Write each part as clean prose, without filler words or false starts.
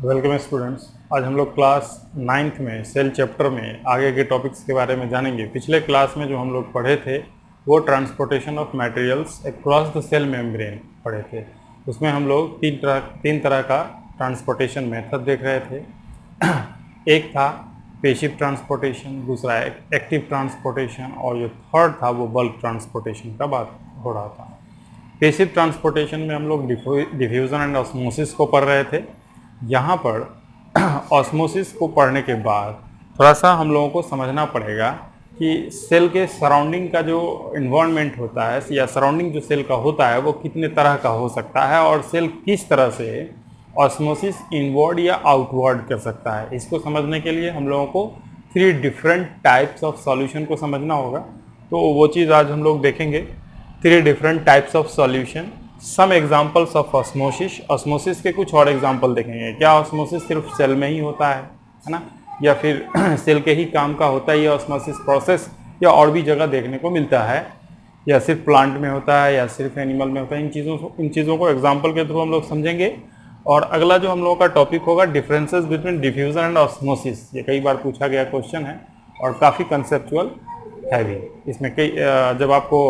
Welcome students. आज हम लोग क्लास 9th में सेल चैप्टर में आगे के टॉपिक्स के बारे में जानेंगे। पिछले क्लास में जो हम लोग पढ़े थे वो transportation of materials across the cell membrane पढ़े थे। उसमें हम लोग तीन तरह का ट्रांसपोर्टेशन मेथड देख रहे थे। एक था पेसिव ट्रांसपोर्टेशन, दूसरा एक्टिव ट्रांसपोर्टेशन, और जो थर्ड था वो बल्क ट्रांसपोर्टेशन का बात हो रहा था। पेसिव ट्रांसपोर्टेशन में हम लोग डिफ्यूज़न एंड ऑस्मोसिस को पढ़ रहे थे। यहाँ पर ऑस्मोसिस को पढ़ने के बाद थोड़ा सा हम लोगों को समझना पड़ेगा कि सेल के सराउंडिंग का जो इन्वायरमेंट होता है या सराउंडिंग जो सेल का होता है वो कितने तरह का हो सकता है और सेल किस तरह से ऑस्मोसिस इनवर्ड या आउटवर्ड कर सकता है। इसको समझने के लिए हम लोगों को 3 डिफरेंट टाइप्स ऑफ सॉल्यूशन को समझना होगा। तो वो चीज़ आज हम लोग देखेंगे। 3 different types of solution, some examples of osmosis. Osmosis के कुछ और एग्जाम्पल देखेंगे। क्या ऑस्मोसिस सिर्फ सेल में ही होता है ना, या फिर सेल के ही काम का होता है ये ऑस्मोसिस प्रोसेस, या और भी जगह देखने को मिलता है, या सिर्फ प्लांट में होता है या सिर्फ एनिमल में होता है। इन चीज़ों को एग्जाम्पल के थ्रू हम लोग समझेंगे। और अगला जो हम लोगों का टॉपिक होगा differences between diffusion and osmosis. ये कई बार पूछा गया क्वेश्चन है और काफ़ी कंसेप्चुअल है भी। इसमें कई जब आपको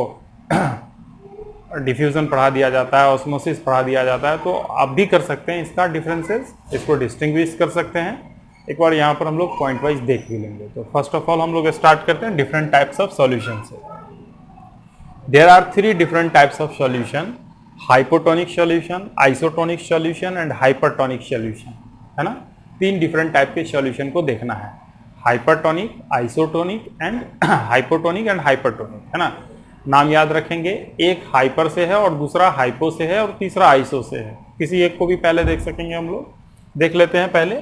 डिफ्यूज़न पढ़ा दिया जाता है, ऑस्मोसिस पढ़ा दिया जाता है, तो आप भी कर सकते हैं इसका डिफरेंसेस, इसको डिस्टिंग्विश कर सकते हैं। एक बार यहाँ पर हम लोग पॉइंट वाइज देख भी लेंगे। तो फर्स्ट ऑफ ऑल हम लोग स्टार्ट करते हैं डिफरेंट टाइप्स ऑफ सॉल्यूशन से। There are 3 different types of solution: hypotonic solution, isotonic solution and hypertonic solution, है ना। 3 डिफरेंट टाइप के सॉल्यूशन को देखना है: hypertonic, isotonic and hypotonic and hypertonic, है ना। नाम याद रखेंगे, एक हाइपर से है और दूसरा हाइपो से है और तीसरा आइसो से है। किसी एक को भी पहले देख सकेंगे हम लोग। देख लेते हैं पहले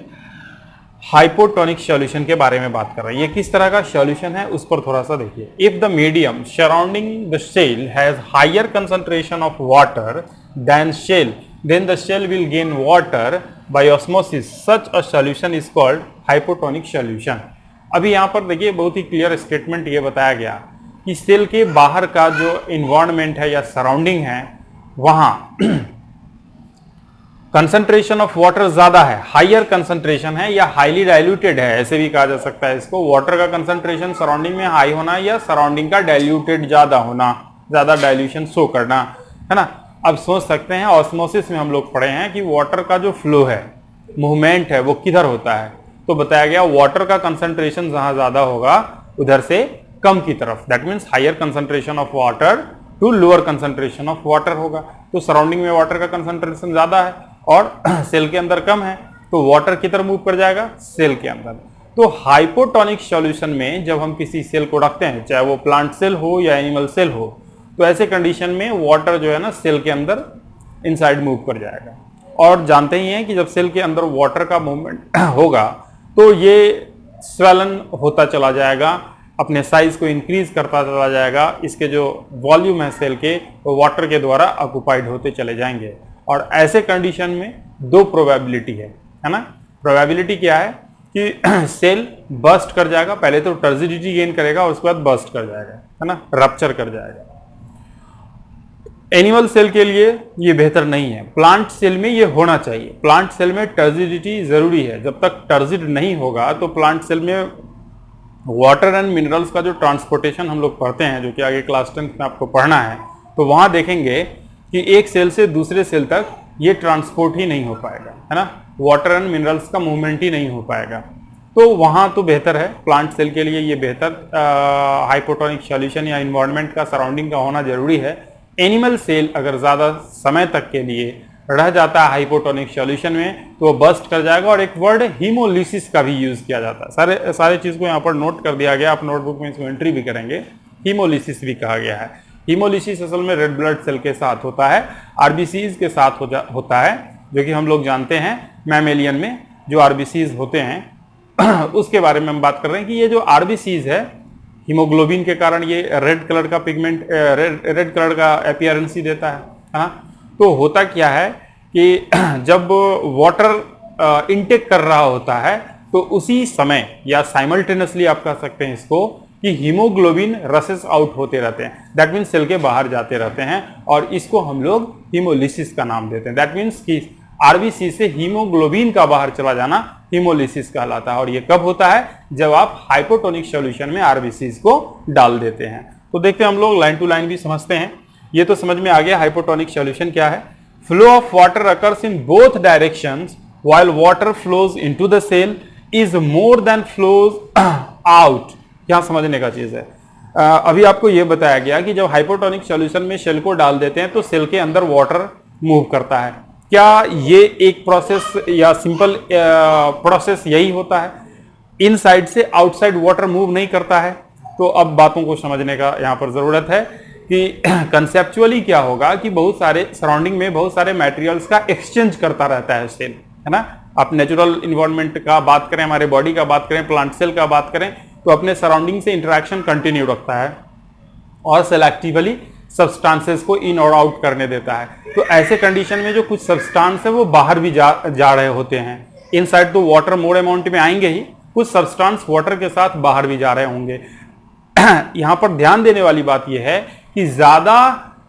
हाइपोटोनिक सॉल्यूशन के बारे में बात कर रहे हैं। ये किस तरह का सॉल्यूशन है उस पर थोड़ा सा देखिए। If the medium surrounding the cell has higher concentration of water than cell, then the cell will gain water by osmosis. Such a solution is called hypotonic solution. अभी यहाँ पर देखिए बहुत ही क्लियर स्टेटमेंट ये बताया गया कि सेल के बाहर का जो इन्वायरमेंट है या सराउंडिंग है वहां कंसंट्रेशन ऑफ वाटर ज्यादा है, हाइयर कंसंट्रेशन है या हाईली डाइल्यूटेड है, ऐसे भी कहा जा सकता है इसको। वाटर का कंसंट्रेशन सराउंडिंग में हाई होना या सराउंडिंग का डाइल्यूटेड ज्यादा होना, ज्यादा डाइल्यूशन शो करना, है ना। अब सोच सकते हैं ऑस्मोसिस में हम लोग पढ़े हैं कि वाटर का जो फ्लो है, मूवमेंट है, वो किधर होता है। तो बताया गया वाटर का कंसंट्रेशन जहां ज्यादा होगा उधर से कम की तरफ, that means higher concentration of water to lower concentration of water होगा। तो सराउंडिंग में वाटर का कंसंट्रेशन ज्यादा है और सेल के अंदर कम है, तो वाटर किधर मूव कर जाएगा, सेल के अंदर। तो हाइपोटोनिक सॉल्यूशन में जब हम किसी सेल को रखते हैं, चाहे वो प्लांट सेल हो या एनिमल सेल हो, तो ऐसे कंडीशन में वाटर जो है ना सेल के अंदर इनसाइड मूव कर जाएगा। और जानते ही हैं कि जब सेल के अंदर वाटर का मूवमेंट होगा तो ये स्वेलन होता चला जाएगा, अपने साइज को इंक्रीज करता चला जाएगा। इसके जो वॉल्यूम है सेल के वो वाटर के द्वारा ऑक्युपाइड होते चले जाएंगे। और ऐसे कंडीशन में 2 प्रोबेबिलिटी है ना। प्रोबेबिलिटी क्या है कि सेल बर्स्ट कर जाएगा, पहले तो टर्जिडिटी गेन करेगा और उसके बाद बर्स्ट कर जाएगा, है ना, रप्चर कर जाएगा। एनिमल सेल के लिए ये बेहतर नहीं है, प्लांट सेल में ये होना चाहिए। प्लांट सेल में टर्जिडिटी जरूरी है। जब तक टर्जिड नहीं होगा तो प्लांट सेल में वाटर एंड मिनरल्स का जो ट्रांसपोर्टेशन हम लोग पढ़ते हैं, जो कि आगे क्लास 10 में आपको पढ़ना है, तो वहां देखेंगे कि एक सेल से दूसरे सेल तक ये ट्रांसपोर्ट ही नहीं हो पाएगा, है ना। वाटर एंड मिनरल्स का मूवमेंट ही नहीं हो पाएगा। तो वहां तो बेहतर है, प्लांट सेल के लिए ये बेहतर हाइपोटोनिक सॉल्यूशन या इन्वायरमेंट का, सराउंडिंग का होना जरूरी है। एनिमल सेल अगर ज्यादा समय तक के लिए रह जाता है हाइपोटोनिक सॉल्यूशन में तो वो बर्स्ट कर जाएगा। और एक वर्ड हीमोलिसिस का भी यूज किया जाता है। सारे चीज को यहाँ पर नोट कर दिया गया, आप नोटबुक में इसको एंट्री भी करेंगे। हीमोलिसिस भी कहा गया है। हीमोलिसिस असल में रेड ब्लड सेल के साथ होता है, आरबीसीज के साथ होता है, जो कि हम लोग जानते हैं मैमेलियन में जो आरबीसीज होते हैं उसके बारे में हम बात कर रहे हैं कि ये जो आरबीसीज है हीमोग्लोबिन के कारण ये रेड कलर का पिगमेंट, रेड कलर का अपीयरेंस ही देता है ना। तो होता क्या है कि जब वाटर इनटेक कर रहा होता है तो उसी समय या साइमल्टेनियसली आप कह सकते हैं इसको कि हीमोग्लोबिन रसेस आउट होते रहते हैं, दैट मीन्स सेल के बाहर जाते रहते हैं, और इसको हम लोग हीमोलिसिस का नाम देते हैं। दैट मीन्स कि आरबीसी से हीमोग्लोबिन का बाहर चला जाना हीमोलिसिस कहलाता है। और ये कब होता है? जब आप हाइपोटोनिक सॉल्यूशन में आरबीसीज को डाल देते हैं। तो देखते हैं हम लोग लाइन टू लाइन भी समझते हैं। ये तो समझ में आ गया हाइपोटोनिक सॉल्यूशन क्या है। Flow of water occurs in both directions while water flows into the cell is more than flows out. यहां समझने का चीज है। अभी आपको यह बताया गया कि जब हाइपोटोनिक सॉल्यूशन में सेल को डाल देते हैं तो सेल के अंदर वाटर मूव करता है। क्या ये एक प्रोसेस या सिंपल प्रोसेस यही होता है? इनसाइड से आउटसाइड वाटर मूव नहीं करता है। तो अब बातों को समझने का यहां पर जरूरत है कि कंसेप्चुअली क्या होगा कि बहुत सारे सराउंडिंग में बहुत सारे मटेरियल्स का एक्सचेंज करता रहता है सेल, है ना। आप नेचुरल इन्वायरमेंट का बात करें, हमारे बॉडी का बात करें, प्लांट सेल का बात करें, तो अपने सराउंडिंग से इंटरेक्शन कंटिन्यू रखता है और सेलेक्टिवली सब्सटेंसेस को इन और आउट करने देता है। तो ऐसे कंडीशन में जो कुछ सब्सटेंस है वो बाहर भी जा रहे होते हैं। इनसाइड तो वाटर मोर अमाउंट में आएंगे ही, कुछ सब्सटेंस वाटर के साथ बाहर भी जा रहे होंगे। यहां पर ध्यान देने वाली बात यह है कि ज्यादा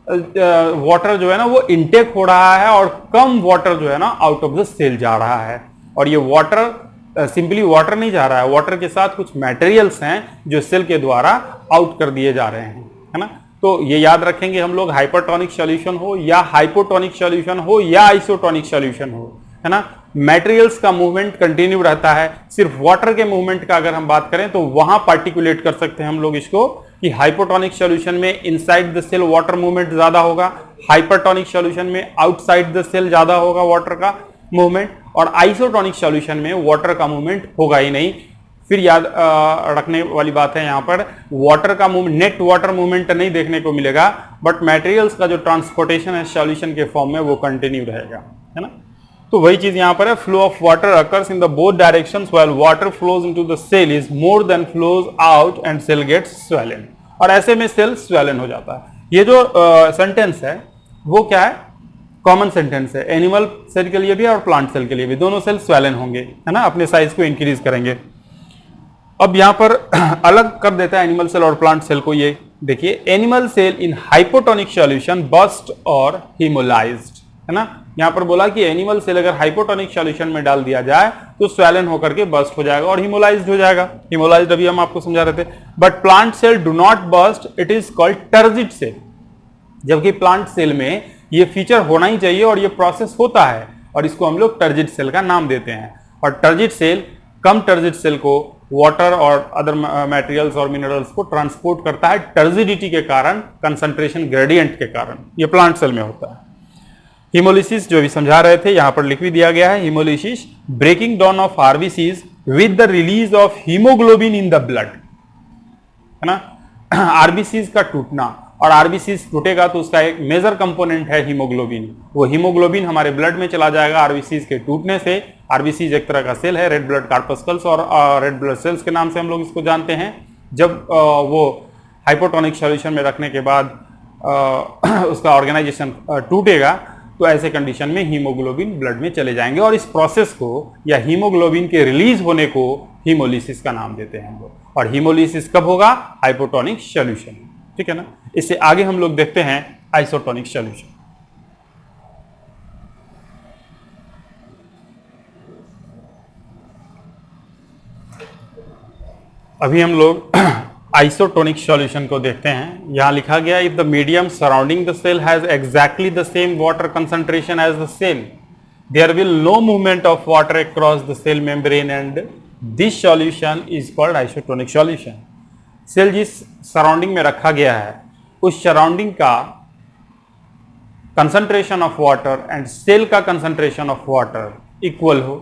वाटर जो है ना वो इनटेक हो रहा है और कम वाटर जो है ना आउट ऑफ द सेल जा रहा है। और ये वाटर सिंपली वाटर नहीं जा रहा है, वाटर के साथ कुछ मटेरियल्स हैं जो सेल के द्वारा आउट कर दिए जा रहे हैं, है ना। तो ये याद रखेंगे हम लोग, हाइपरटोनिक सॉल्यूशन हो या हाइपोटोनिक सॉल्यूशन हो या आइसोटोनिक सॉल्यूशन हो, है ना, मटेरियल्स का मूवमेंट कंटिन्यू रहता है। सिर्फ वाटर के मूवमेंट का अगर हम बात करें तो वहां पार्टिकुलेट कर सकते हैं हम लोग इसको कि हाइपोटोनिक सॉल्यूशन में inside the cell water movement ज्यादा होगा, हाइपरटोनिक सॉल्यूशन में आउटसाइड द सेल ज्यादा होगा वाटर का मूवमेंट, और आइसोटोनिक सॉल्यूशन में वाटर का मूवमेंट होगा ही नहीं। फिर याद रखने वाली बात है, यहां पर वाटर का मूवमेंट, नेट वाटर मूवमेंट नहीं देखने को मिलेगा, बट मटेरियल्स का जो ट्रांसपोर्टेशन है सॉल्यूशन के फॉर्म में वो कंटिन्यू रहेगा, है ना। तो वही चीज यहां पर है, flow of water occurs in the both directions while water flows into the cell is more than flows out and cell gets swollen. और ऐसे में सेल स्वेलन हो जाता है। ये जो सेंटेंस है वो क्या है? कॉमन सेंटेंस है। एनिमल सेल के लिए भी और प्लांट सेल के लिए भी, दोनों सेल स्वेलन होंगे, है ना, अपने साइज को इंक्रीज करेंगे। अब यहां पर अलग कर देता है एनिमल सेल और प्लांट सेल को। ये देखिए, एनिमल सेल इन हाइपोटोनिक सॉल्यूशन बस्ट और हीमोलाइज्ड, है ना। यहां पर बोला कि एनिमल सेल अगर हाइपोटोनिक सॉल्यूशन में डाल दिया जाए तो स्वेलन होकर के बस्ट हो जाएगा और हीमोलाइज्ड हो जाएगा। हीमोलाइज्ड अभी हम आपको समझा रहे थे। But plant cell do not burst, it is called turgid cell. जबकि प्लांट सेल में ये फीचर होना ही चाहिए और ये प्रोसेस होता है, और इसको हम लोग टर्जिड सेल का नाम देते हैं। और टर्जिड सेल कम टर्जिड सेल को वाटर और अदर मटेरियल्स और मिनरल्स को ट्रांसपोर्ट करता है टर्जिडिटी के कारण, कंसंट्रेशन ग्रेडियंट के कारण। ये प्लांट सेल में होता है। हीमोलिसिस जो भी समझा रहे थे यहां पर लिख भी दिया गया है। Haemolysis breaking down of RBCs with the release of haemoglobin in the blood, है ना। आरबीसीज का टूटना, और आरबीसीज टूटेगा तो उसका एक मेजर कंपोनेंट है हीमोग्लोबिन। वो हीमोग्लोबिन हमारे ब्लड में चला जाएगा आरबीसीज के टूटने से। आरबीसीज एक तरह का सेल है, रेड ब्लड कार्पस्कल्स और रेड ब्लड सेल्स के नाम से हम लोग इसको जानते हैं। जब वो हाइपोटोनिक सॉल्यूशन में रखने के बाद उसका ऑर्गेनाइजेशन टूटेगा तो ऐसे कंडीशन में हीमोग्लोबिन ब्लड में चले जाएंगे, और इस प्रोसेस को या हीमोग्लोबिन के रिलीज होने को हीमोलिसिस का नाम देते हैं हम लोग। और हीमोलिसिस कब होगा? हाइपोटोनिक सॉल्यूशन, ठीक है ना। इससे आगे हम लोग देखते हैं आइसोटोनिक सॉल्यूशन। अभी हम लोग आइसोटोनिक सॉल्यूशन को देखते हैं। यहां लिखा गया, if the medium surrounding the cell has exactly the same water concentration as the cell, there will no movement of water across the cell membrane and this solution is called isotonic solution. Cell जिस surrounding में रखा गया है उस surrounding का concentration of water and cell का concentration of water equal हो,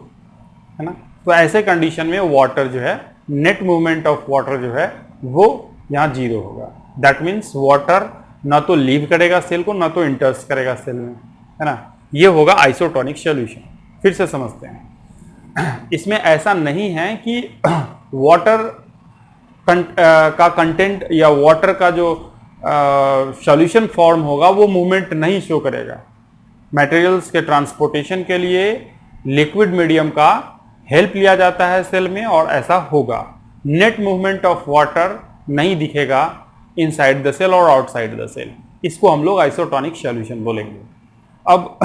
है ना। तो ऐसे कंडीशन में वाटर जो है, नेट मूवमेंट ऑफ वाटर जो है वो यहां जीरो होगा। दैट मीन्स वाटर ना तो लीव करेगा सेल को, ना तो इंटर्स करेगा सेल में, है ना। ये होगा आइसोटोनिक सॉल्यूशन। फिर से समझते हैं। इसमें ऐसा नहीं है कि वाटर का कंटेंट या वाटर का जो सॉल्यूशन फॉर्म होगा वो मूवमेंट नहीं शो करेगा। मटेरियल्स के ट्रांसपोर्टेशन के लिए लिक्विड मीडियम का हेल्प लिया जाता है सेल में, और ऐसा होगा। नेट मूवमेंट ऑफ वाटर नहीं दिखेगा इनसाइड द सेल और आउटसाइड द सेल। इसको हम लोग आइसोटोनिक सॉल्यूशन बोलेंगे। अब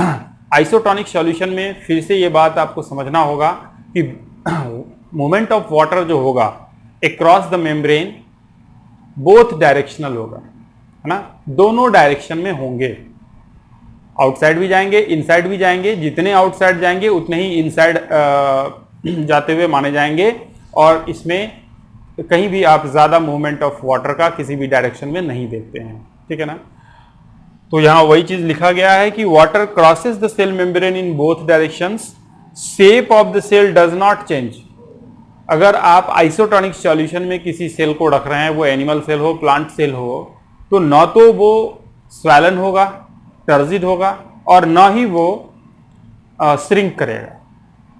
आइसोटोनिक सॉल्यूशन में फिर से ये बात आपको समझना होगा कि मूवमेंट ऑफ वाटर जो होगा across the membrane both directional होगा, है ना, दोनों डायरेक्शन में होंगे, आउटसाइड भी जाएंगे इनसाइड भी जाएंगे, जितने आउटसाइड जाएंगे उतने ही इनसाइड जाते हुए माने जाएंगे, और इसमें कहीं भी आप ज्यादा मूवमेंट ऑफ वाटर का किसी भी डायरेक्शन में नहीं देखते हैं, ठीक है ना। तो यहां वही चीज लिखा गया है कि water crosses the cell membrane in both directions, shape of the cell does not change. अगर आप आइसोटोनिक सॉल्यूशन में किसी सेल को रख रहे हैं, वो एनिमल सेल हो प्लांट सेल हो, तो न तो वो स्वैलन होगा, टर्जिड होगा, और न ही वो श्रिंक करेगा।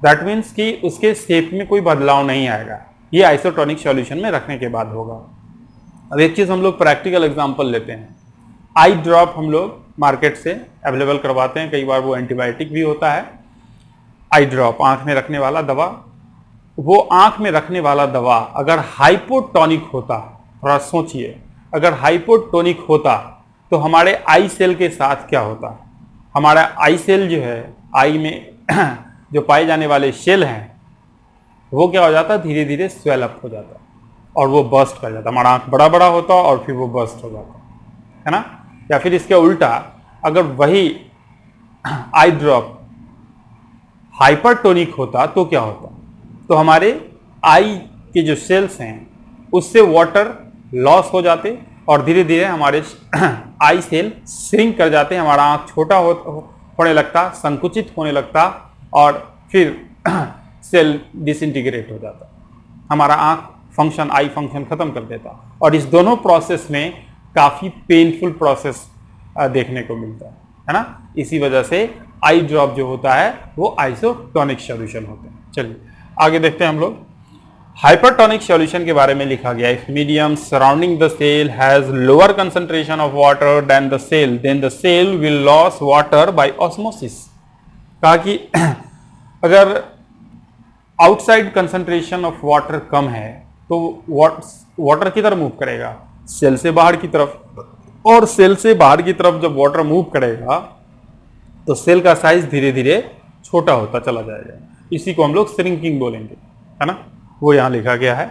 दैट मीन्स कि उसके शेप में कोई बदलाव नहीं आएगा। ये आइसोटोनिक सॉल्यूशन में रखने के बाद होगा। अब एक चीज हम लोग प्रैक्टिकल एग्जांपल लेते हैं। आई ड्रॉप हम लोग मार्केट से अवेलेबल करवाते हैं, कई बार वो एंटीबायोटिक भी होता है। आई ड्रॉप आंख में रखने वाला दवा, वो आंख में रखने वाला दवा अगर हाइपोटोनिक होता, थोड़ा सोचिए, अगर हाइपोटोनिक होता तो हमारे आई सेल के साथ क्या होता। हमारा आई सेल जो है, आई में जो पाए जाने वाले सेल हैं, वो क्या हो जाता, धीरे धीरे स्वेल अप हो जाता और वो बर्स्ट कर जाता। हमारा आंख बड़ा बड़ा होता और फिर वो बर्स्ट हो जाता, है ना। या फिर इसके उल्टा, अगर वही आई ड्रॉप हाइपरटोनिक होता तो क्या होता, तो हमारे आई के जो सेल्स हैं उससे वाटर लॉस हो जाते और धीरे धीरे हमारे आई सेल श्रिंक कर जाते, हमारा आंख छोटा होने लगता, संकुचित होने लगता और फिर सेल डिसइंटीग्रेट हो जाता, हमारा आंख फंक्शन, आई फंक्शन खत्म कर देता। और इस दोनों प्रोसेस में काफी पेनफुल प्रोसेस देखने को मिलता है ना। इसी वजह से आई ड्रॉप जो होता है वो आइसोटोनिक सॉल्यूशन होते हैं। चलिए आगे देखते हैं हम लोग। हाइपरटोनिक सॉल्यूशन के बारे में लिखा गया है, medium surrounding the cell has lower concentration of water than the cell, then the cell will loss water by osmosis. कहा कि अगर आउटसाइड कंसंट्रेशन ऑफ वाटर कम है तो वाटर किधर मूव करेगा, सेल से बाहर की तरफ, और सेल से बाहर की तरफ जब वाटर मूव करेगा तो सेल का साइज धीरे धीरे छोटा होता चला जाएगा। इसी को हम लोग श्रिंकिंग बोलेंगे, है ना। वो यहां लिखा गया है,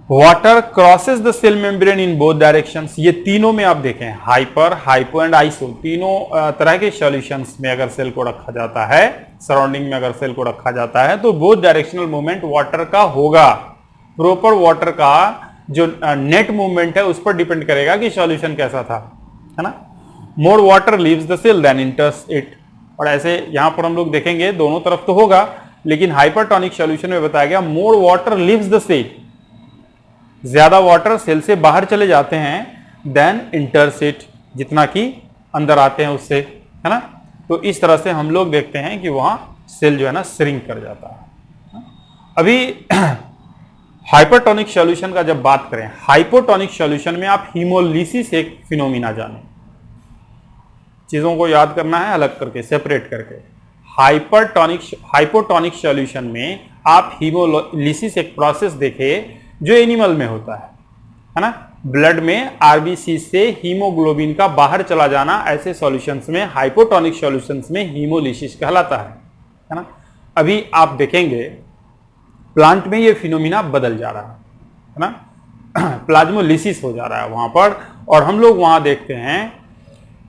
water crosses the cell membrane in both directions. ये तीनों में आप देखें, हाइपर, हाइपो एंड आइसो, तीनों तरह के सॉल्यूशंस में अगर सेल को रखा जाता है, सराउंडिंग में अगर सेल को रखा जाता है तो बोथ डायरेक्शनल मूवमेंट वाटर का होगा। प्रॉपर वाटर का जो नेट मूवमेंट है उस पर डिपेंड करेगा कि सॉल्यूशन कैसा था, है ना। More water leaves the cell than enters it. और ऐसे यहां पर हम लोग देखेंगे दोनों तरफ तो होगा, लेकिन हाइपरटोनिक सॉल्यूशन में बताया गया more water leaves the cell, ज्यादा वाटर सेल से बाहर चले जाते हैं देन एंटर्स इट, जितना कि अंदर आते हैं उससे, है ना। तो इस तरह से हम लोग देखते हैं कि वहां सेल जो है ना श्रिंक कर जाता है। अभी हाइपरटोनिक सॉल्यूशन का जब बात करें, हाइपोटोनिक सॉल्यूशन में आप हीमोलिसिस एक फिनोमिना जाने, चीजों को याद करना है अलग करके, सेपरेट करके। हाइपोटोनिक सॉल्यूशन में आप हीमोलिसिस एक प्रोसेस देखें जो एनिमल में होता है ना। ब्लड में आरबीसी से हीमोग्लोबिन का बाहर चला जाना, ऐसे सॉल्यूशंस में, हाइपोटोनिक सॉल्यूशंस में हीमोलिसिस कहलाता है ना। अभी आप देखेंगे प्लांट में ये फिनोमिना बदल जा रहा है ना, प्लाज्मोलिसिस हो जा रहा है वहां पर। और हम लोग वहां देखते हैं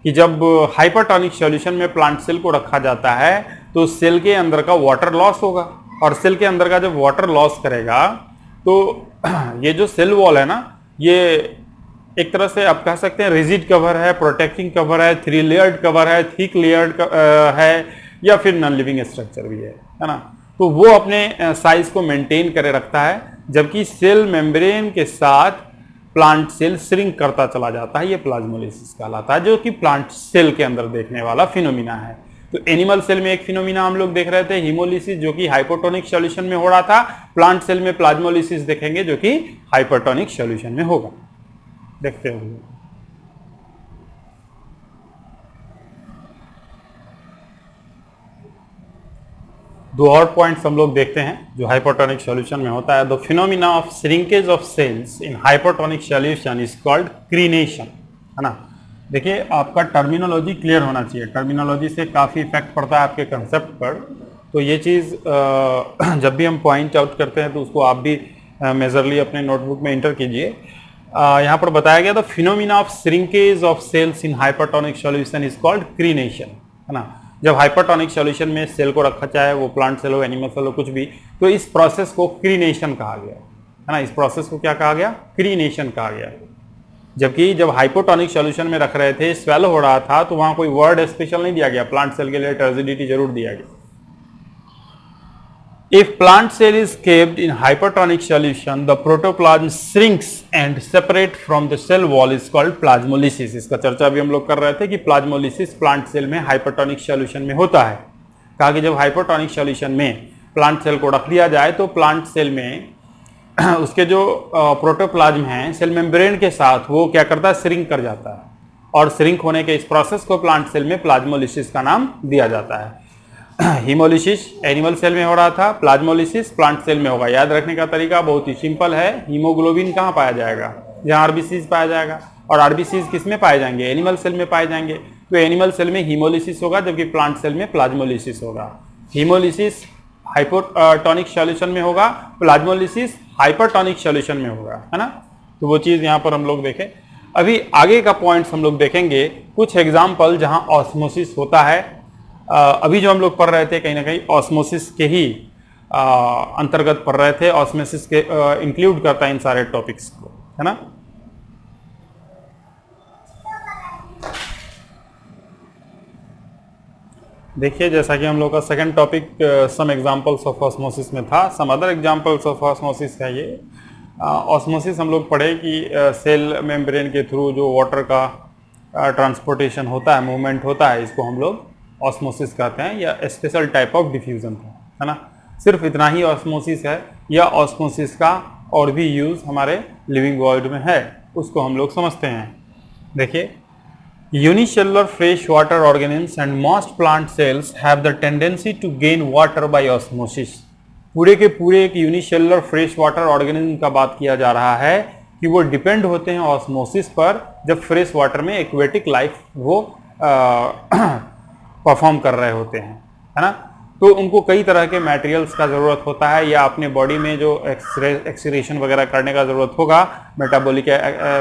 कि जब हाइपरटोनिक सॉल्यूशन में प्लांट सेल को रखा जाता है तो सेल के अंदर का वाटर लॉस होगा, और सेल के अंदर का जब वाटर लॉस करेगा तो ये जो सेल वॉल है ना, ये एक तरह से आप कह सकते हैं रिजिड कवर है, प्रोटेक्टिंग कवर है, 3 लेयर्ड कवर है, थिक लेयर्ड है, या फिर नॉन लिविंग स्ट्रक्चर भी है ना। तो वो अपने साइज को मेंटेन करे रखता है, जबकि सेल मेम्ब्रेन के साथ प्लांट सेल श्रिंक करता चला जाता है। ये प्लाज्मोलिसिस कहलाता है, जो कि प्लांट सेल के अंदर देखने वाला फिनोमिना है। तो एनिमल सेल में एक फिनोमिना हम लोग देख रहे थे हीमोलिसिस, जो कि हाइपोटोनिक सॉल्यूशन में हो रहा था। प्लांट सेल में प्लाज्मोलिसिस देखेंगे जो कि हाइपरटोनिक सॉल्यूशन में होगा। देखते हैं दो और पॉइंट्स हम लोग देखते हैं जो हाइपरटोनिक सॉल्यूशन में होता है। The phenomena of shrinkage of cells in hypertonic solution is called crenation, है ना। देखिए, आपका टर्मिनोलॉजी क्लियर होना चाहिए। टर्मिनोलॉजी से काफ़ी इफेक्ट पड़ता है आपके कंसेप्ट पर। तो ये चीज़ जब भी हम पॉइंट आउट करते हैं तो उसको आप भी मेजरली अपने नोटबुक में इंटर कीजिए। यहाँ पर बताया गया, the phenomena of shrinkage of cells in hypertonic solution is called crenation, है ना। जब हाइपरटोनिक सॉल्यूशन में सेल को रखा, चाहे वो प्लांट सेल हो, एनिमल सेल हो, कुछ भी, तो इस प्रोसेस को क्रीनेशन कहा गया, है ना। इस प्रोसेस को क्या कहा गया? क्रीनेशन कहा गया। जबकि जब हाइपोटोनिक सॉल्यूशन में रख रहे थे, स्वेल हो रहा था, तो वहां कोई वर्ड स्पेशल नहीं दिया गया। प्लांट सेल के लिए टर्जिडिटी जरूर दिया गया। If plant cell is kept in hypertonic solution, the protoplasm shrinks and separate from the cell wall is called plasmolysis. इसका चर्चा भी हम लोग कर रहे थे कि प्लाज्मोलिसिस प्लांट सेल में हाइपरटोनिक सॉल्यूशन में होता है। कहा कि जब हाइपरटोनिक सॉल्यूशन में प्लांट सेल को रख दिया जाए तो प्लांट सेल में उसके जो प्रोटोप्लाज्म हैं सेल मेम्ब्रेन के साथ, वो क्या करता है? श्रिंक कर जाता है। और श्रिंक होने के इस प्रोसेस को प्लांट सेल में प्लाज्मोलिसिस का नाम दिया जाता है। हीमोलिसिस एनिमल सेल में हो रहा था, प्लाज्मोलिसिस प्लांट सेल में होगा। याद रखने का तरीका बहुत ही सिंपल है। हीमोग्लोबिन कहाँ पाया जाएगा? जहाँ आरबीसीज पाया जाएगा। और आरबीसीज किस में पाए जाएंगे? एनिमल सेल में पाए जाएंगे। तो एनिमल सेल में हीमोलिसिस होगा, जबकि प्लांट सेल में प्लाज्मोलिसिस होगा। हीमोलिसिस हाइपोटोनिक सॉल्यूशन में होगा, प्लाज्मोलिसिस हाइपरटोनिक सॉल्यूशन में होगा, है ना। तो वो चीज़ यहाँ पर हम लोग देखें। अभी आगे का पॉइंट्स हम लोग देखेंगे, कुछ एग्जाम्पल जहाँ ऑस्मोसिस होता है। अभी जो हम लोग पढ़ रहे थे कहीं ना कहीं ऑस्मोसिस के ही अंतर्गत पढ़ रहे थे। ऑस्मोसिस के इंक्लूड करता है इन सारे टॉपिक्स को, है ना। देखिए, जैसा कि हम लोग का second topic some examples of osmosis में था, some other examples of osmosis है ये। ऑस्मोसिस हम लोग पढ़े कि सेल मेम्ब्रेन के थ्रू जो वाटर का ट्रांसपोर्टेशन होता है, मूवमेंट होता है, इसको हम लोग ऑस्मोसिस कहते हैं, या स्पेशल टाइप ऑफ डिफ्यूजन है ना। सिर्फ इतना ही ऑस्मोसिस है, या ऑस्मोसिस का और भी यूज़ हमारे लिविंग वर्ल्ड में है, उसको हम लोग समझते हैं। देखिए, unicellular fresh water organisms and most plant cells have the tendency to gain water by osmosis। पूरे के पूरे एक यूनिसेलुलर फ्रेश वाटर ऑर्गेनिज्म का बात किया जा रहा है कि वो डिपेंड होते हैं ऑस्मोसिस पर। जब फ्रेश वाटर में एक्वेटिक लाइफ वो परफॉर्म कर रहे होते हैं, है ना। तो उनको कई तरह के मटेरियल्स का ज़रूरत होता है, या अपने बॉडी में जो एक्सक्रीशन वगैरह करने का ज़रूरत होगा, मेटाबॉलिक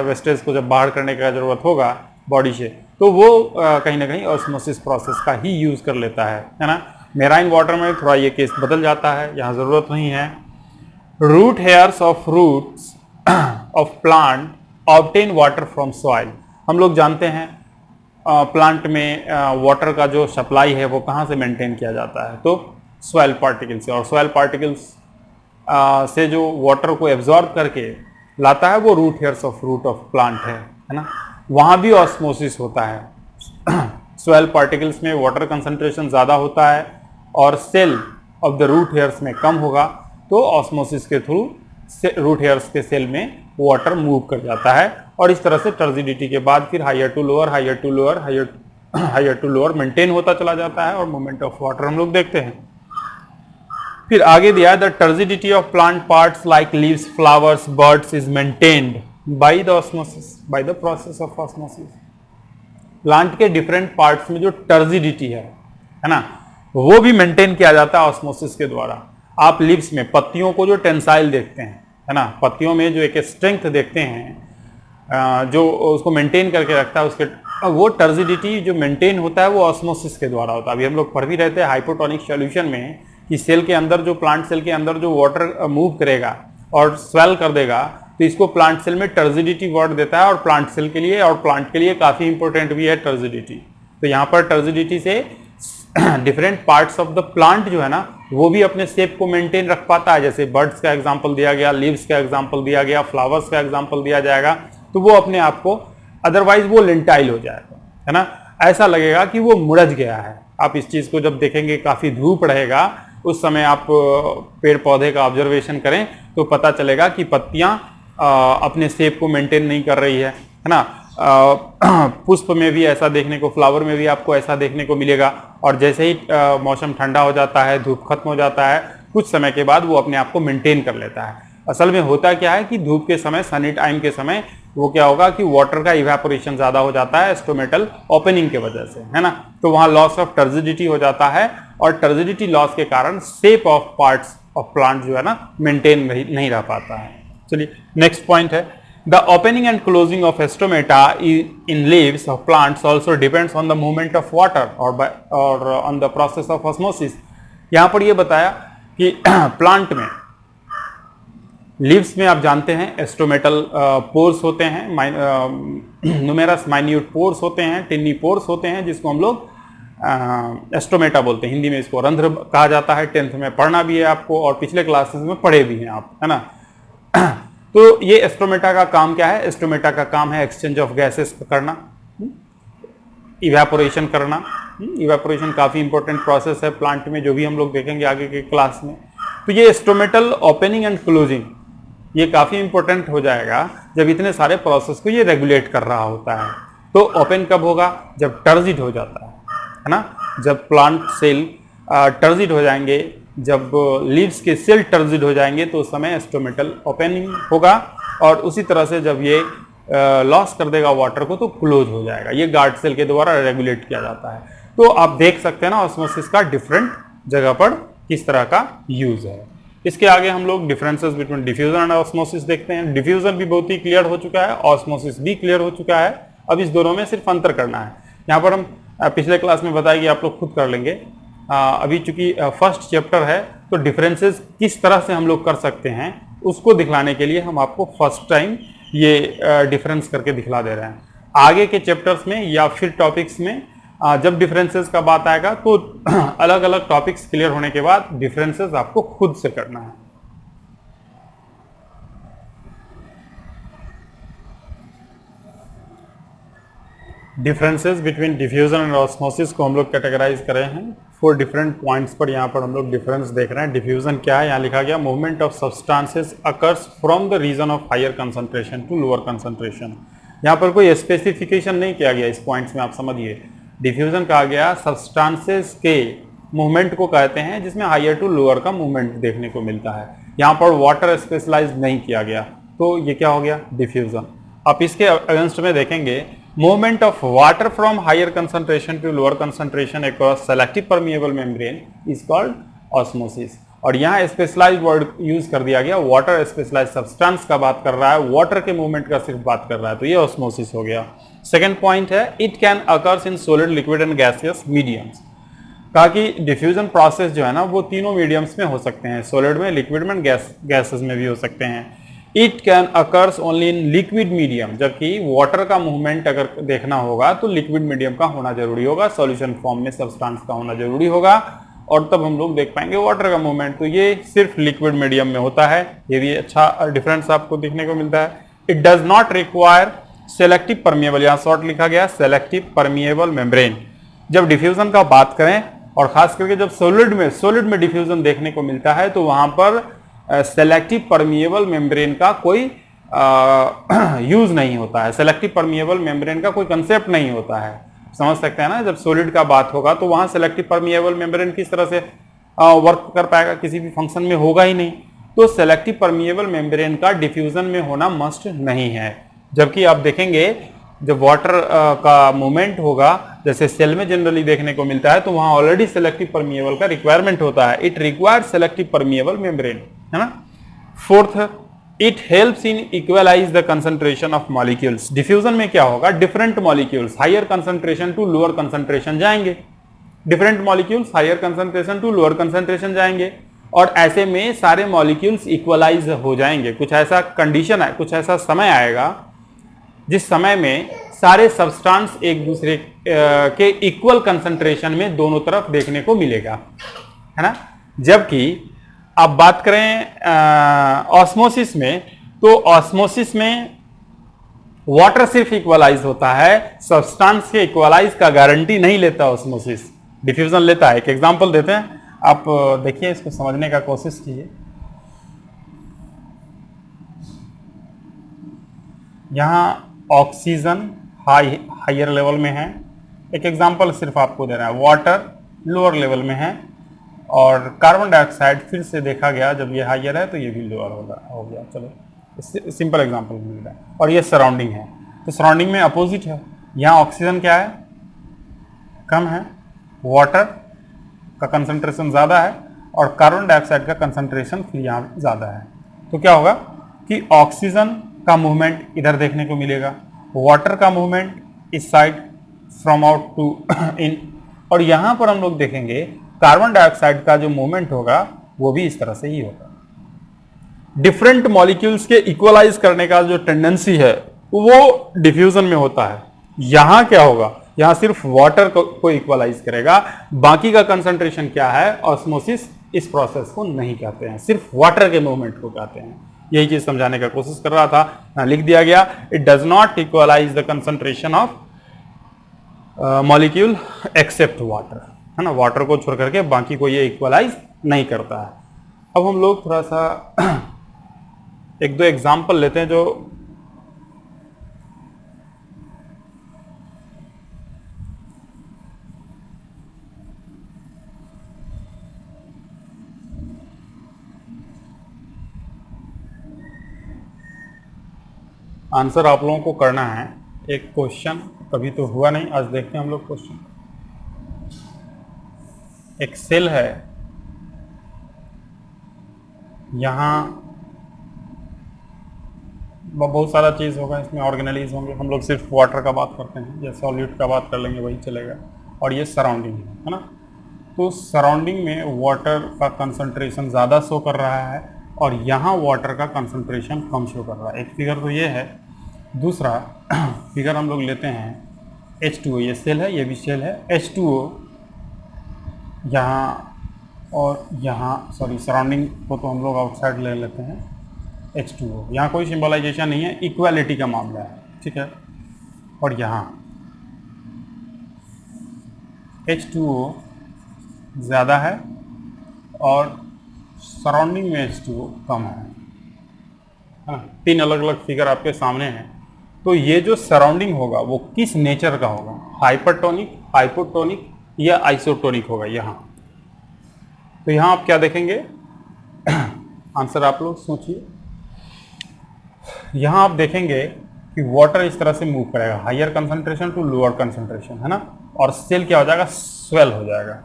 वेस्टेज को जब बाहर करने का ज़रूरत होगा बॉडी से, तो वो कहीं ना कहीं ऑस्मोसिस प्रोसेस का ही यूज़ कर लेता है ना। मेराइन वाटर में थोड़ा ये केस बदल जाता है, यहाँ ज़रूरत नहीं है। Root hairs of roots of plant obtain water from soil. हम लोग जानते हैं प्लांट में वाटर का जो सप्लाई है वो कहाँ से मेंटेन किया जाता है? तो सॉइल पार्टिकल से। और सॉइल पार्टिकल्स से जो वाटर को एब्जॉर्ब करके लाता है वो root hairs of root of plant है ना। वहाँ भी ऑस्मोसिस होता है। सॉइल पार्टिकल्स में वाटर कंसंट्रेशन ज़्यादा होता है और cell of the root hairs में कम होगा, तो ऑस्मोसिस के थ्रू रूट हेयर्स के सेल में वाटर मूव कर जाता है। और इस तरह से टर्जिडिटी के बाद फिर higher to lower, higher to lower, higher to lower maintain होता चला जाता है, और मूवमेंट ऑफ वाटर हम लोग देखते हैं। फिर आगे दिया, the turgidity of plant parts like leaves, flowers, birds is maintained by the osmosis, by the process of osmosis. Plant के डिफरेंट पार्ट्स में जो टर्जिडिटी है ना, वो भी मेंटेन किया जाता है ऑस्मोसिस के द्वारा। आप लीव्स में पत्तियों को जो टेंसाइल देखते हैं, है ना, पत्तियों में जो एक स्ट्रेंथ देखते हैं जो उसको मेंटेन करके रखता है, उसके वो टर्जिडिटी जो मेंटेन होता है वो ऑस्मोसिस के द्वारा होता है। अभी हम लोग पढ़ भी रहे थे हाइपोटोनिक सॉल्यूशन में कि सेल के अंदर जो प्लांट सेल के अंदर जो वाटर मूव करेगा और स्वेल कर देगा, तो इसको प्लांट सेल में टर्जिडिटी वर्ड देता है। और प्लांट सेल के लिए और प्लांट के लिए काफ़ी इंपॉर्टेंट भी है टर्जिडिटी। तो यहाँ पर टर्जिडिटी से different parts of the plant जो है ना, वो भी अपने शेप को मेंटेन रख पाता है। जैसे बर्ड्स का एग्जांपल दिया गया, लीव्स का एग्जांपल दिया गया, फ्लावर्स का एग्जांपल दिया जाएगा, तो वो अपने आप को, अदरवाइज वो लेंटाइल हो जाएगा, है ना। ऐसा लगेगा कि वो मुड़ज गया है। आप इस चीज़ को जब देखेंगे, काफ़ी धूप रहेगा उस समय, आप पेड़ पौधे का ऑब्जर्वेशन करें तो पता चलेगा कि पत्तियां अपने शेप को मेंटेन नहीं कर रही है ना। पुष्प में भी ऐसा देखने को, फ्लावर में भी आपको ऐसा देखने को मिलेगा। और जैसे ही मौसम ठंडा हो जाता है, धूप खत्म हो जाता है, कुछ समय के बाद वो अपने आप को मेंटेन कर लेता है। असल में होता क्या है कि धूप के समय, सनी टाइम के समय वो क्या होगा कि वाटर का इवेपोरेशन ज्यादा हो जाता है स्टोमेटल ओपनिंग के वजह से, है ना। तो वहां लॉस ऑफ टर्जिडिटी हो जाता है और टर्जिडिटी लॉस के कारण shape of parts of plant जो है ना मेंटेन नहीं रह पाता है। चलिए नेक्स्ट पॉइंट है, the opening and closing of stomata in leaves of plants also depends on the movement of water और on the process of osmosis. यहां पर यह बताया कि प्लांट में, लीव्स में आप जानते हैं स्टोमेटल पोर्स होते हैं, न्यूमेरस माइन्यूट पोर्स होते हैं, टिन्नी पोर्स होते हैं, जिसको हम लोग स्टोमेटा बोलते हैं। हिंदी में इसको रंध्र कहा जाता है। 10th में पढ़ना भी है आपको और पिछले क्लासेस में पढ़े भी हैं आप, है ना। तो ये स्टोमेटा का काम क्या है? स्टोमेटा का काम है एक्सचेंज ऑफ गैसेस करना, इवेपोरेशन करना। इवेपोरेशन काफी इंपॉर्टेंट प्रोसेस है प्लांट में, जो भी हम लोग देखेंगे आगे के क्लास में। तो ये स्टोमेटल ओपनिंग एंड क्लोजिंग ये काफी इंपॉर्टेंट हो जाएगा जब इतने सारे प्रोसेस को ये रेगुलेट कर रहा होता है। तो ओपन कब होगा? जब टर्जिड हो जाता है ना। जब प्लांट सेल टर्जिड हो जाएंगे, जब लीव्स के सेल टर्जिड हो जाएंगे तो उस समय स्टोमेटल ओपनिंग होगा, और उसी तरह से जब ये लॉस कर देगा वाटर को तो क्लोज हो जाएगा। ये गार्ड सेल के द्वारा रेगुलेट किया जाता है। तो आप देख सकते हैं ना ऑस्मोसिस का डिफरेंट जगह पर किस तरह का यूज है। इसके आगे हम लोग differences between diffusion and osmosis देखते हैं। डिफ्यूजन भी बहुत ही क्लियर हो चुका है, ऑस्मोसिस भी क्लियर हो चुका है। अब इस दोनों में सिर्फ अंतर करना है। यहाँ पर हम पिछले क्लास में बताया कि आप लोग खुद कर लेंगे। अभी चूंकि फर्स्ट चैप्टर है तो डिफरेंसेस किस तरह से हम लोग कर सकते हैं उसको दिखलाने के लिए हम आपको फर्स्ट टाइम ये डिफरेंस करके दिखला दे रहे हैं। आगे के चैप्टर्स में या फिर टॉपिक्स में जब डिफरेंसेस का बात आएगा तो अलग अलग टॉपिक्स क्लियर होने के बाद डिफरेंसेस आपको खुद से करना है। Differences between diffusion and osmosis को हम लोग कैटेगराइज करे हैं 4 डिफरेंट पॉइंट्स पर। यहाँ पर हम लोग डिफरेंस देख रहे हैं। डिफ्यूजन क्या है? यहाँ लिखा गया movement of substances occurs from the region of higher concentration to lower concentration. यहाँ पर कोई स्पेसिफिकेशन नहीं किया गया इस पॉइंट्स में, आप समझिए। डिफ्यूजन कहा गया सब्सटेंसेस के मूवमेंट को कहते हैं जिसमें हायर टू लोअर का मूवमेंट देखने को मिलता है। यहाँ पर वाटर स्पेशलाइज नहीं किया गया, तो ये क्या हो गया? डिफ्यूजन। आप इसके अगेंस्ट में देखेंगे movement of water from higher concentration to lower concentration across selective permeable membrane is called osmosis. और यहाँ स्पेशलाइज्ड वर्ड यूज कर दिया गया, वाटर स्पेशलाइज सब्सटेंस का बात कर रहा है, वाटर के मूवमेंट का सिर्फ बात कर रहा है, तो ये ऑस्मोसिस हो गया। सेकेंड पॉइंट है it can occurs in solid, liquid and gaseous mediums. कहा कि डिफ्यूजन प्रोसेस जो है ना वो तीनों मीडियम्स में हो सकते हैं, सॉलिड में, लिक्विड में, गैसेस में भी हो सकते हैं। It can occurs only in liquid medium, जबकि वाटर का मूवमेंट अगर देखना होगा तो लिक्विड मीडियम का होना जरूरी होगा, सॉल्यूशन फॉर्म में सब्सटेंस का होना जरूरी होगा, और तब हम लोग देख पाएंगे वाटर का मूवमेंट। तो ये सिर्फ लिक्विड मीडियम में होता है। ये भी अच्छा डिफरेंस आपको देखने को मिलता है। It does not require selective permeable, यहाँ शॉर्ट लिखा गया सेलेक्टिव परमिएबल मेम्ब्रेन। जब डिफ्यूजन का बात करें और खास करके जब सॉलिड में डिफ्यूजन देखने को मिलता है तो वहां पर सेलेक्टिव परमिएबल मेम्ब्रेन का कोई यूज नहीं होता है। सेलेक्टिव परमिएबल मेम्ब्रेन का कोई कंसेप्ट नहीं होता है, समझ सकते हैं ना। जब सॉलिड का बात होगा तो वहां सेलेक्टिव परमिएबल मेम्ब्रेन किस तरह से वर्क कर पाएगा? किसी भी फंक्शन में होगा ही नहीं। तो सेलेक्टिव परमिएबल मेम्ब्रेन का डिफ्यूजन में होना मस्ट नहीं है। जबकि आप देखेंगे जब वाटर का मूवमेंट होगा, जैसे सेल में जनरली देखने को मिलता है, तो वहां ऑलरेडी सेलेक्टिव परमिएबल का रिक्वायरमेंट होता है। It require selective permeable membrane, है ना। Fourth, it helps in equalize the concentration of molecules. Diffusion में क्या होगा? Different molecules higher concentration to lower concentration जाएंगे, different molecules higher concentration to lower concentration जाएंगे, और ऐसे में सारे मॉलिक्यूल्स इक्वलाइज हो जाएंगे। कुछ ऐसा कंडीशन है, कुछ ऐसा समय आएगा जिस समय में सारे सब्सटेंस एक दूसरे के इक्वल कंसंट्रेशन में दोनों तरफ देखने को मिलेगा, है ना। जबकि अब बात करें ऑस्मोसिस में, तो ऑस्मोसिस में वाटर सिर्फ इक्वलाइज होता है, सब्सटेंस के इक्वलाइज का गारंटी नहीं लेता ऑस्मोसिस, डिफ्यूजन लेता है। एक एग्जांपल देते हैं, आप देखिए, इसको समझने का कोशिश कीजिए। यहां ऑक्सीजन हायर लेवल में है, एक एग्जांपल सिर्फ आपको दे रहा है, वाटर लोअर लेवल में है, और कार्बन डाइऑक्साइड फिर से देखा गया जब ये हाइयर है तो ये भी लोअर हो गया। चलो सिंपल एग्जांपल मिल रहा है। और ये सराउंडिंग है, तो सराउंडिंग में अपोजिट है। यहाँ ऑक्सीजन क्या है, कम है, वाटर का कंसंट्रेशन ज़्यादा है और कार्बन डाइऑक्साइड का कंसंट्रेशन फिर यहाँ ज़्यादा है। तो क्या होगा कि ऑक्सीजन का मूवमेंट इधर देखने को मिलेगा, वाटर का मूवमेंट इस साइड फ्रॉम आउट टू इन, और यहाँ पर हम लोग देखेंगे कार्बन डाइऑक्साइड का जो मूवमेंट होगा वो भी इस तरह से ही होगा। डिफरेंट मॉलिक्यूल्स के इक्वलाइज करने का जो टेंडेंसी है वो डिफ्यूजन में होता है। यहां क्या होगा, यहां सिर्फ वाटर को इक्वलाइज करेगा, बाकी का कंसंट्रेशन क्या है, ऑस्मोसिस इस प्रोसेस को नहीं कहते हैं, सिर्फ वाटर के मूवमेंट को कहते हैं। यही चीज समझाने का कोशिश कर रहा था, लिख दिया गया, it does not equalise the concentration of molecule except water, है ना, वाटर को छोड़ करके बाकी को ये इक्वलाइज नहीं करता है। अब हम लोग थोड़ा सा एक दो एग्जाम्पल लेते हैं जो आंसर आप लोगों को करना है। एक क्वेश्चन कभी तो हुआ नहीं, आज देखते हैं हम लोग क्वेश्चन। एक सेल है, यहाँ बहुत सारा चीज़ होगा, इसमें ऑर्गेनेलिज होंगे, हम लोग सिर्फ वाटर का बात करते हैं या सॉल्यूट का बात कर लेंगे वही चलेगा। और ये सराउंडिंग है ना, तो सराउंडिंग में वाटर का कंसंट्रेशन ज़्यादा शो कर रहा है और यहाँ वाटर का कंसंट्रेशन कम शो कर रहा है। एक फिगर तो ये है। दूसरा फिगर हम लोग लेते हैं H2O, ये सेल है, ये भी सेल है। H2O यहाँ और यहाँ, सॉरी सराउंडिंग को तो हम लोग आउटसाइड ले लेते हैं। H2O यहाँ कोई सिंबलाइजेशन नहीं है, इक्वालिटी का मामला है, ठीक है। और यहाँ H2O ज़्यादा है और सराउंडिंग में H2O कम है ना। तीन अलग अलग फिगर आपके सामने हैं। तो ये जो सराउंडिंग होगा वो किस नेचर का होगा, हाइपरटोनिक, हाइपोटोनिक या आइसोटोनिक होगा यहाँ। तो यहाँ आप क्या देखेंगे, आंसर आप लोग सोचिए। यहाँ आप देखेंगे कि वाटर इस तरह से मूव करेगा, higher concentration to lower concentration, है ना, और सेल क्या हो जाएगा, स्वेल हो जाएगा,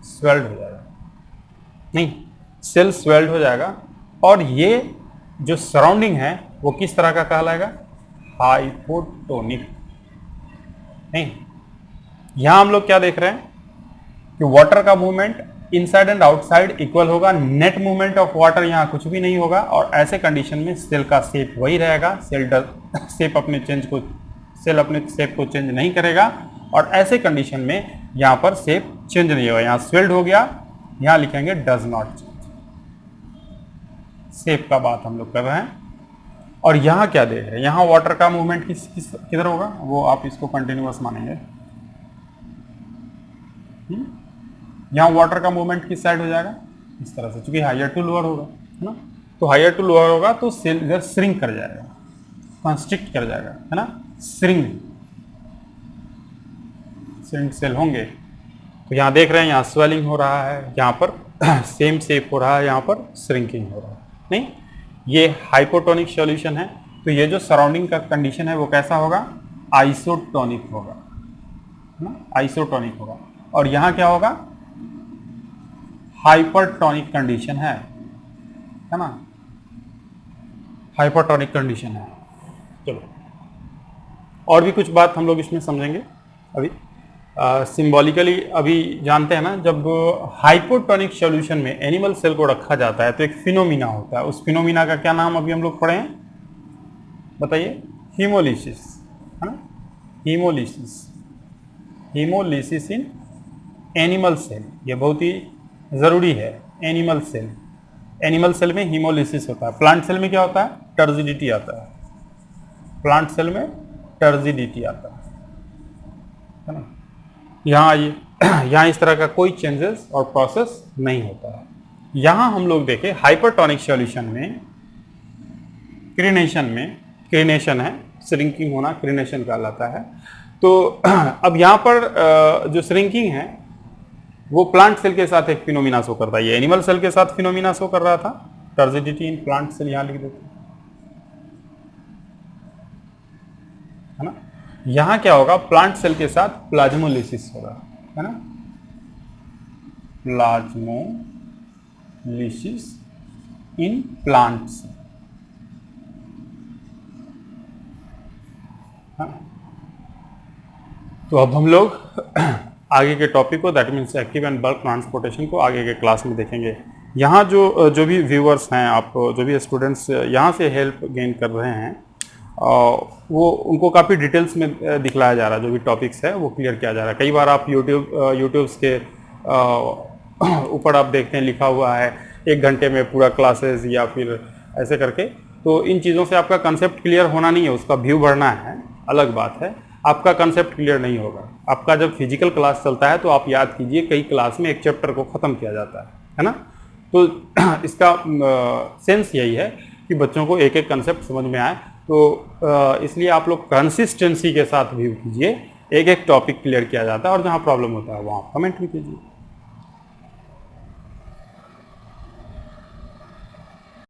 स्वेल्ड हो जाएगा, नहीं सेल स्वेल्ड हो जाएगा। और ये जो सराउंडिंग है वो किस तरह का कहलाएगा, हाइपोटोनिक। नहीं, यहां हम लोग क्या देख रहे हैं कि वाटर का movement inside and outside equal होगा, नेट मूवमेंट ऑफ वाटर यहाँ कुछ भी नहीं होगा। और ऐसे कंडीशन में सेल का शेप वही रहेगा, सेल अपने शेप को चेंज नहीं करेगा। और ऐसे कंडीशन में यहाँ पर शेप चेंज नहीं होगा, यहाँ स्वेल्ड हो गया, यहाँ लिखेंगे डज नॉट चेंज। शेप का बात हम लोग कर रहे हैं। और यहाँ क्या दे है, यहाँ वाटर का मूवमेंट किधर होगा, वो आप इसको कंटिन्यूअस मानेंगे। यहाँ वाटर का मूवमेंट किस साइड हो जाएगा, इस तरह से, क्योंकि हायर टू लोअर होगा, है ना। तो हायर टू लोअर होगा तो सेल इधर श्रिंक कर जाएगा, कंस्ट्रिक्ट कर जाएगा, है ना, श्रिंक सेल होंगे। तो यहाँ देख रहे हैं, यहाँ स्वेलिंग हो रहा है, यहाँ पर सेम शेप हो रहा है, यहाँ पर श्रिंकिंग हो रहा है। नहीं, ये हाइपोटोनिक सॉल्यूशन है। तो ये जो सराउंडिंग का कंडीशन है वो कैसा होगा, आइसोटोनिक होगा, है ना, आइसोटोनिक होगा। और यहाँ क्या होगा, हाइपरटोनिक कंडीशन है ना, हाइपरटोनिक कंडीशन है। चलो और भी कुछ बात हम लोग इसमें समझेंगे अभी। सिंबॉलिकली अभी जानते हैं ना, जब हाइपोटोनिक सॉल्यूशन में एनिमल सेल को रखा जाता है तो एक फिनोमिना होता है। उस फिनोमिना का क्या नाम अभी हम लोग पढ़े हैं, बताइए, हीमोलिसिस, है ना, haemolysis, haemolysis in animal cell, ये बहुत ही ज़रूरी है। एनिमल सेल, एनिमल सेल में हीमोलिसिस होता है। प्लांट सेल में क्या होता है, टर्जिडिटी आता है, प्लांट सेल में टर्जिडिटी आता है ना। यहाँ आइए, यहाँ इस तरह का कोई चेंजेस और प्रोसेस नहीं होता है। यहाँ हम लोग देखें हाइपरटोनिक सॉल्यूशन में, क्रीनेशन है, श्रिंकिंग होना क्रीनेशन कहलाता है। तो अब यहाँ पर जो श्रिंकिंग है वो प्लांट सेल के साथ एक फिनोमिना शो करता है, ये एनिमल सेल के साथ फिनोमिना शो कर रहा था, टर्जिडिटी इन प्लांट सेल यहां लिख देते है ना। यहां क्या होगा, प्लांट सेल के साथ प्लाज्मोलिसिस होगा, है ना, प्लाज्मोलिसिस इन प्लांट्स। तो अब हम लोग आगे के टॉपिक को, that means active and bulk transportation को आगे के क्लास में देखेंगे। यहाँ जो भी व्यूअर्स हैं, आप जो भी स्टूडेंट्स यहाँ से हेल्प गेन कर रहे हैं, वो उनको काफ़ी डिटेल्स में दिखलाया जा रहा है, जो भी टॉपिक्स है वो क्लियर किया जा रहा है। कई बार आप यूट्यूब्स के ऊपर आप देखते हैं लिखा हुआ है 1 घंटे में पूरा क्लासेस या फिर ऐसे करके, तो इन चीज़ों से आपका कंसेप्ट क्लियर होना नहीं है, उसका व्यू बढ़ना है, अलग बात है। आपका कंसेप्ट क्लियर नहीं होगा। आपका जब फिजिकल क्लास चलता है तो आप याद कीजिए कई क्लास में एक चैप्टर को ख़त्म किया जाता है ना। तो इसका सेंस यही है कि बच्चों को एक एक कंसेप्ट समझ में आए, तो इसलिए आप लोग कंसिस्टेंसी के साथ व्यू कीजिए, एक एक टॉपिक क्लियर किया जाता है, और जहाँ प्रॉब्लम होता है वहाँ कमेंट भी कीजिए।